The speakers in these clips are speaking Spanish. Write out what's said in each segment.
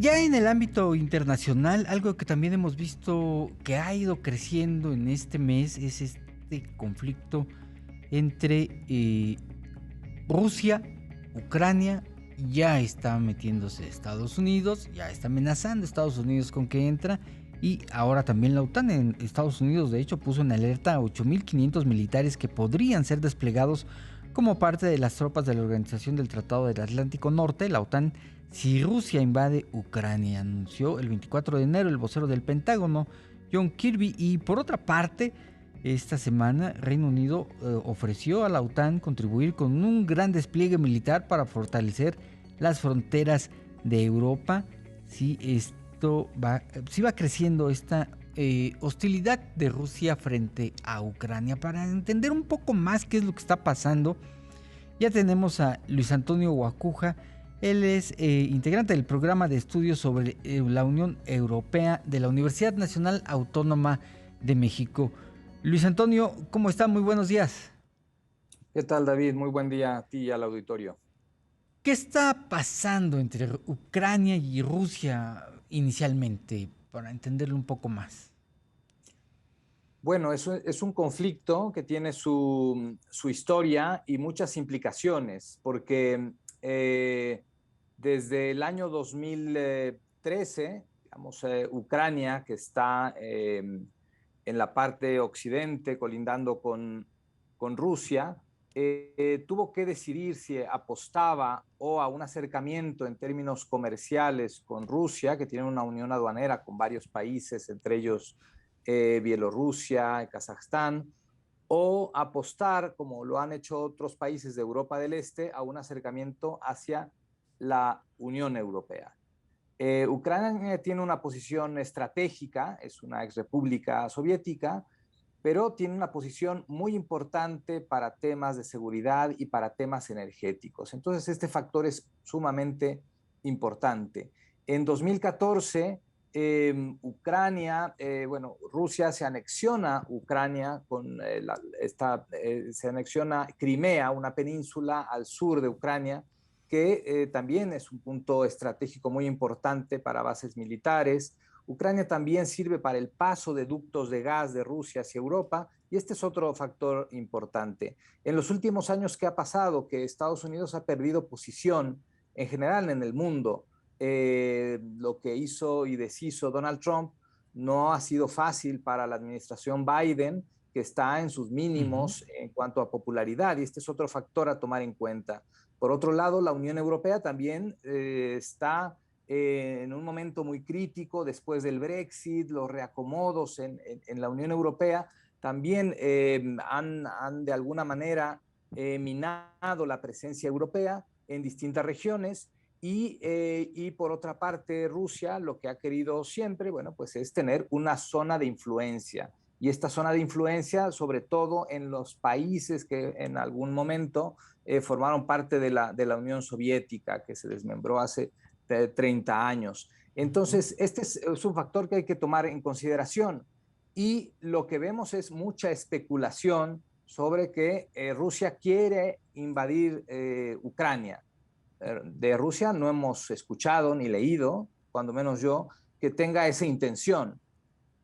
Ya en el ámbito internacional, algo que también hemos visto que ha ido creciendo en este mes es este conflicto entre Rusia, Ucrania. Ya está metiéndose Estados Unidos, ya está amenazando Estados Unidos con que entra, y ahora también la OTAN. En Estados Unidos, de hecho, puso en alerta a 8.500 militares que podrían ser desplegados como parte de las tropas de la Organización del Tratado del Atlántico Norte, la OTAN, si Rusia invade Ucrania, anunció el 24 de enero el vocero del Pentágono, John Kirby. Y por otra parte, esta semana Reino Unido ofreció a la OTAN contribuir con un gran despliegue militar para fortalecer las fronteras de Europa si va creciendo esta hostilidad de Rusia frente a Ucrania. Para entender un poco más qué es lo que está pasando, ya tenemos a Luis Antonio Guacuja. Él es integrante del programa de estudios sobre la Unión Europea de la Universidad Nacional Autónoma de México. Luis Antonio, ¿cómo está? Muy buenos días. ¿Qué tal, David? Muy buen día a ti y al auditorio. ¿Qué está pasando entre Ucrania y Rusia inicialmente, para entenderlo un poco más? Bueno, es un conflicto que tiene su historia y muchas implicaciones, porque desde el año 2013, digamos, Ucrania, que está en la parte occidente, colindando con Rusia, tuvo que decidir si apostaba o a un acercamiento en términos comerciales con Rusia, que tiene una unión aduanera con varios países, entre ellos Bielorrusia, Kazajstán, o apostar, como lo han hecho otros países de Europa del Este, a un acercamiento hacia la Unión Europea. Ucrania tiene una posición estratégica, es una exrepública soviética, pero tiene una posición muy importante para temas de seguridad y para temas energéticos. Entonces, este factor es sumamente importante. En 2014, Ucrania, bueno, Rusia se anexiona Ucrania se anexiona Crimea, una península al sur de Ucrania, que también es un punto estratégico muy importante para bases militares. Ucrania también sirve para el paso de ductos de gas de Rusia hacia Europa, y este es otro factor importante. En los últimos años, ¿qué ha pasado? Que Estados Unidos ha perdido posición en general en el mundo. Lo que hizo y deshizo Donald Trump no ha sido fácil para la administración Biden, que está en sus Ujú. mínimos en cuanto a popularidad, y este es otro factor a tomar en cuenta. Por otro lado, la Unión Europea también está en un momento muy crítico después del Brexit, los reacomodos en la Unión Europea también han de alguna manera minado la presencia europea en distintas regiones. Y por otra parte, Rusia lo que ha querido siempre, bueno, pues es tener una zona de influencia. Y esta zona de influencia, sobre todo en los países que en algún momento formaron parte de la Unión Soviética, que se desmembró hace 30 años. Ujú. Entonces, este es un factor que hay que tomar en consideración. Y lo que vemos es mucha especulación sobre que Rusia quiere invadir Ucrania. De Rusia no hemos escuchado ni leído, cuando menos yo, que tenga esa intención.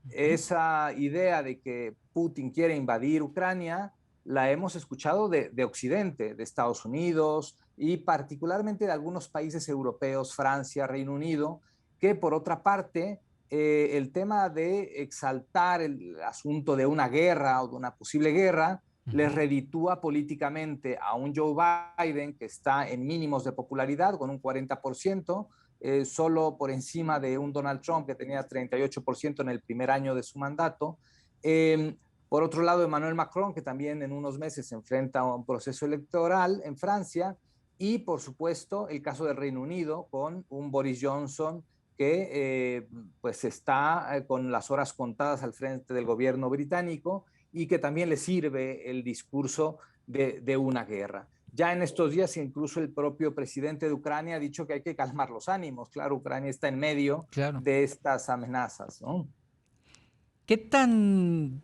Ujú. Esa idea de que Putin quiere invadir Ucrania la hemos escuchado de Occidente, de Estados Unidos y particularmente de algunos países europeos, Francia, Reino Unido, que por otra parte el tema de exaltar el asunto de una guerra o de una posible guerra les Ujú. reditúa políticamente a un Joe Biden que está en mínimos de popularidad con un 40%, solo por encima de un Donald Trump que tenía 38% en el primer año de su mandato. Por otro lado, Emmanuel Macron, que también en unos meses se enfrenta a un proceso electoral en Francia, y por supuesto el caso del Reino Unido con un Boris Johnson que pues está con las horas contadas al frente del gobierno británico y que también le sirve el discurso de una guerra. Ya en estos días incluso el propio presidente de Ucrania ha dicho que hay que calmar los ánimos. Claro, Ucrania está en medio Claro. de estas amenazas, ¿no? ¿Qué tan,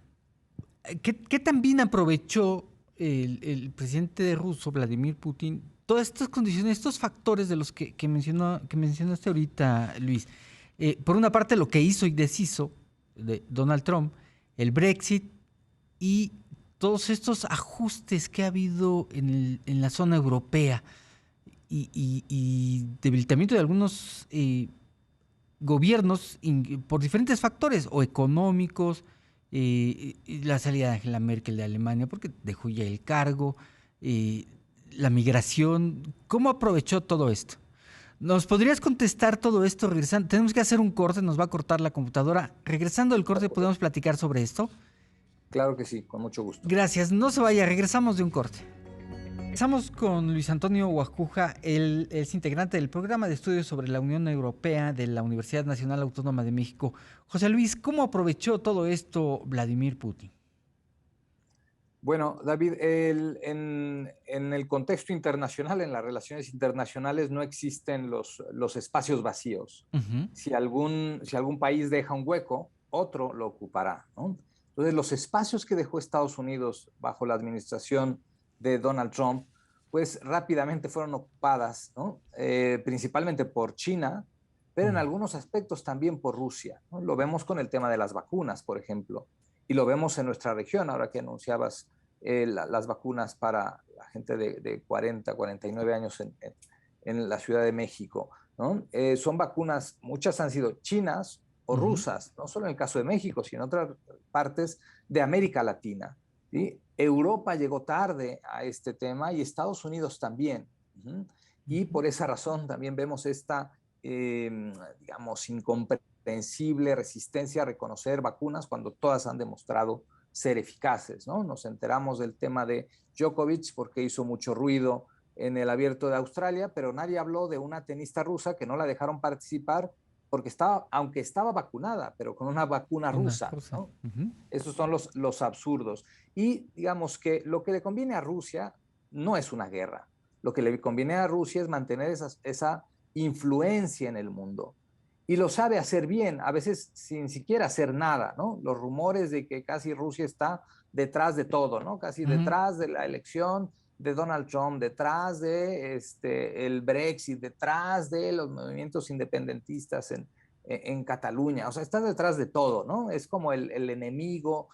qué tan bien aprovechó el presidente ruso, Vladimir Putin? todas estas condiciones, estos factores de los que mencionaste ahorita, Luis. Por una parte, lo que hizo y deshizo de Donald Trump, el Brexit y todos estos ajustes que ha habido en la zona europea y debilitamiento de algunos gobiernos por diferentes factores, o económicos, la salida de Angela Merkel de Alemania, porque dejó ya el cargo, la migración. ¿Cómo aprovechó todo esto? ¿Nos podrías contestar todo esto regresando? Tenemos que hacer un corte, nos va a cortar la computadora. Regresando del corte, ¿podemos platicar sobre esto? Claro que sí, con mucho gusto. Gracias, no se vaya, regresamos de un corte. Empezamos con Luis Antonio Guacuja, él es integrante del programa de estudios sobre la Unión Europea de la Universidad Nacional Autónoma de México. José Luis, ¿cómo aprovechó todo esto Vladimir Putin? Bueno, David, en el contexto internacional, en las relaciones internacionales, no existen los espacios vacíos. Si algún país deja un hueco, otro lo ocupará, ¿no? Entonces, los espacios que dejó Estados Unidos bajo la administración de Donald Trump, pues rápidamente fueron ocupadas, ¿no? Principalmente por China, pero en algunos aspectos también por Rusia, ¿no? Lo vemos con el tema de las vacunas, por ejemplo, y lo vemos en nuestra región, ahora que anunciabas las vacunas para la gente de 40, 49 años en la Ciudad de México, ¿no? Son vacunas, muchas han sido chinas o rusas, no solo en el caso de México, sino en otras partes de América Latina, ¿sí? Europa llegó tarde a este tema y Estados Unidos también. Y por esa razón también vemos esta, digamos, incomprensible resistencia a reconocer vacunas cuando todas han demostrado ser eficaces, ¿no? Nos enteramos del tema de Djokovic porque hizo mucho ruido en el Abierto de Australia, pero nadie habló de una tenista rusa que no la dejaron participar porque aunque estaba vacunada, pero con una vacuna rusa, ¿no? Esos son los absurdos. Y digamos que lo que le conviene a Rusia no es una guerra. Lo que le conviene a Rusia es mantener esa influencia en el mundo. Y lo sabe hacer bien, a veces sin siquiera hacer nada, ¿no? Los rumores de que casi Rusia está detrás de todo, ¿no? Casi detrás de la elección de Donald Trump, detrás de el Brexit, detrás de los movimientos independentistas en Cataluña. O sea, está detrás de todo, ¿no? Es como el enemigo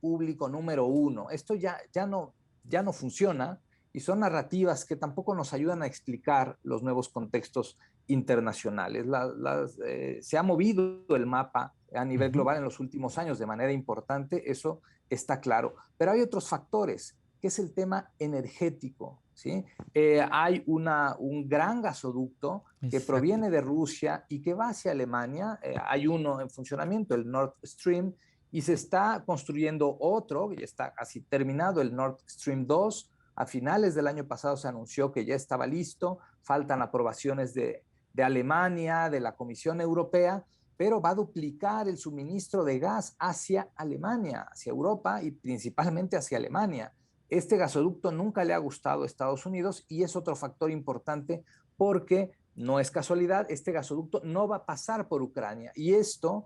público número uno. Esto ya no funciona y son narrativas que tampoco nos ayudan a explicar los nuevos contextos internacionales. Se ha movido el mapa a nivel global en los últimos años de manera importante, eso está claro. Pero hay otros factores, que es el tema energético, ¿sí? Hay un gran gasoducto que proviene de Rusia y que va hacia Alemania. Hay uno en funcionamiento, el Nord Stream, y se está construyendo otro, ya está casi terminado, el Nord Stream 2. A finales del año pasado se anunció que ya estaba listo, faltan aprobaciones de Alemania, de la Comisión Europea, pero va a duplicar el suministro de gas hacia Alemania, hacia Europa y principalmente hacia Alemania. Este gasoducto nunca le ha gustado a Estados Unidos y es otro factor importante porque no es casualidad, este gasoducto no va a pasar por Ucrania y esto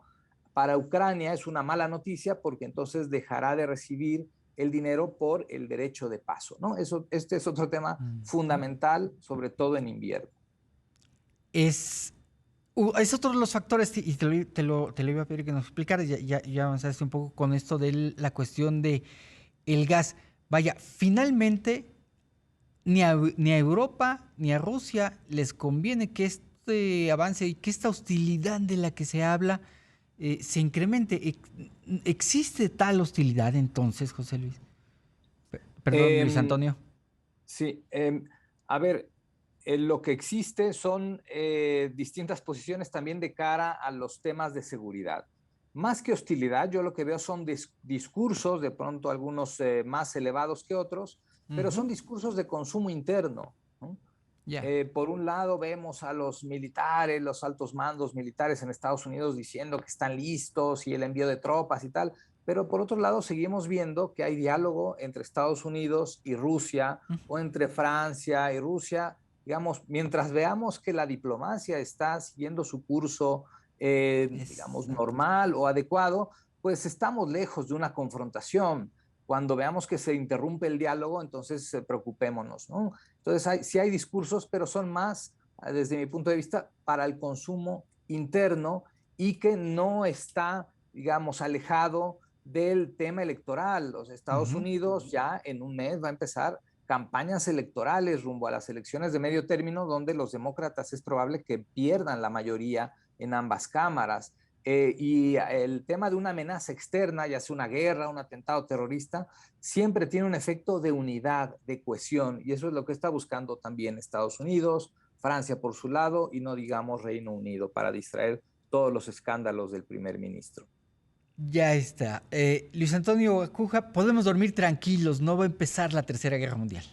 para Ucrania es una mala noticia porque entonces dejará de recibir el dinero por el derecho de paso, ¿no? Este es otro tema fundamental, sobre todo en invierno. Es otro de los factores, y te lo iba a pedir que nos explicaras, ya avanzaste un poco con esto de la cuestión de el gas. Vaya, finalmente ni a Europa ni a Rusia les conviene que este avance y que esta hostilidad de la que se habla se incremente. ¿Existe tal hostilidad entonces, José Luis? Perdón, Luis Antonio. Sí, a ver, lo que existe son distintas posiciones también de cara a los temas de seguridad. Más que hostilidad, yo lo que veo son discursos, de pronto algunos más elevados que otros, pero son discursos de consumo interno, ¿no? Por un lado vemos a los militares, los altos mandos militares en Estados Unidos diciendo que están listos y el envío de tropas y tal, pero por otro lado seguimos viendo que hay diálogo entre Estados Unidos y Rusia o entre Francia y Rusia, digamos, mientras veamos que la diplomacia está siguiendo su curso, digamos, normal o adecuado, pues estamos lejos de una confrontación. Cuando veamos que se interrumpe el diálogo, entonces preocupémonos, ¿no? Entonces sí hay discursos, pero son más, desde mi punto de vista, para el consumo interno y que no está, digamos, alejado del tema electoral. Los Estados Unidos ya en un mes va a empezar campañas electorales rumbo a las elecciones de medio término, donde los demócratas es probable que pierdan la mayoría en ambas cámaras. Y el tema de una amenaza externa, ya sea una guerra, un atentado terrorista, siempre tiene un efecto de unidad, de cohesión, y eso es lo que está buscando también Estados Unidos, Francia por su lado, y no digamos Reino Unido, para distraer todos los escándalos del primer ministro. Ya está. Luis Antonio Acuja, podemos dormir tranquilos, no va a empezar la Tercera Guerra Mundial.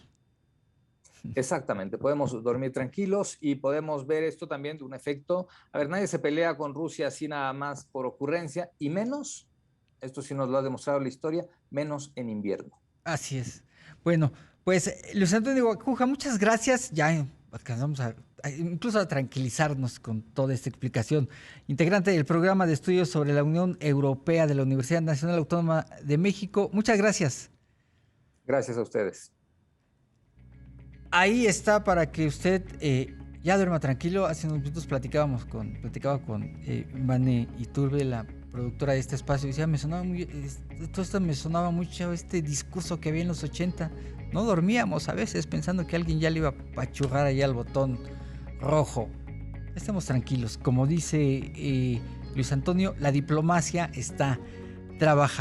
Exactamente, podemos dormir tranquilos y podemos ver esto también de un efecto. A ver, nadie se pelea con Rusia así nada más por ocurrencia, y menos, esto sí nos lo ha demostrado la historia, menos en invierno. Así es. Bueno, pues Luis Antonio Acuja, muchas gracias. Ya alcanzamos incluso a tranquilizarnos con toda esta explicación. Integrante del programa de estudios sobre la Unión Europea de la Universidad Nacional Autónoma de México. Muchas gracias. Gracias a ustedes. Ahí está para que usted ya duerma tranquilo. Hace unos minutos platicaba con Vane Iturbe, la productora de este espacio, y decía, todo esto me sonaba mucho este discurso que había en los 80. No dormíamos a veces pensando que alguien ya le iba a apachurrar allá al botón rojo. Estemos tranquilos. Como dice Luis Antonio, la diplomacia está trabajando.